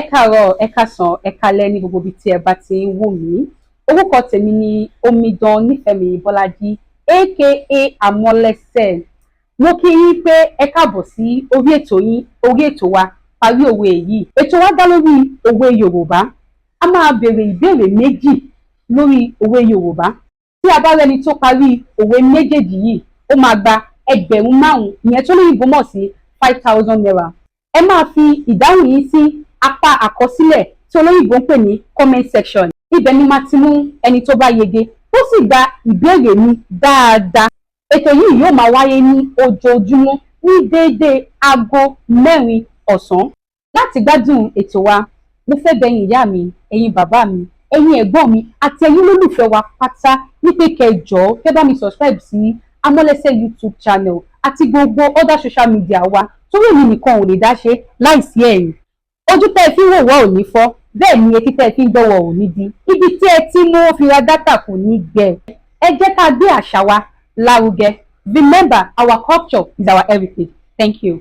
Ẹ káàárọ̀, ẹ káàsán, ẹ káalẹ́ ní gbogbo ibi tí ẹ bá ti ń wò mí. Orúkọ tèmi ni Omidan Nífẹ̀mí Bọ́lájí aka Amolese. Mo kí yín pé ẹ káàbọ̀ sí orí ètò wa Parí Òwe yìí. Ètò wa dá lórí òwe Yorùbá. A máa béèrè ìbéèrè méjì lórí òwe Yorùbá. Tí a bá rẹni tó parí òwe méjèèjì yìí, ó máa gba ẹgbẹ̀rún 5,000, ìyẹn tó lóyìnbó mọ̀ sí 5,000 naira. Ẹ máa fi ìdáhùn yín sí apá àkọsílẹ̀ tí olóyìnbó ń pè ní comment section. Ibẹ̀ ni máa ti mú ẹni tó bá yege tó sì gba ìbéèrè mi dáadáa. Ètò yìí yóò máa wáyé ní ojoojúmọ́ ní déédéé aago 4 ọ̀sán. Láti gbádùn ètò wa, mo fẹ́ bẹ̀ yín ìyá mi, ẹ̀yin bàbá mi, ẹ̀yin ẹ̀gbọ́n mi àti ẹ̀yin olólùfẹ́ wa pátá ní pé kẹ́ jọ̀ọ́ kẹ́ bá mi subscribe sí Amolese YouTube channel àti gbogbo other social media wa, torí èmi nìkan ò lè dá ṣe láìsí ẹ̀yin. Ojú tẹ́ ẹ fi ń wò wá ò ní fọ́, bẹ́ẹ̀ ni etí tẹ́ ẹ fi ń gbọ́ wá ò ní di. Ibi tí ẹ ti mú fi ra dátà kò ní gbẹ. Ẹ jẹ́ ká gbé àṣà wa lárugẹ. Remember, our culture is our heritage. Thank you.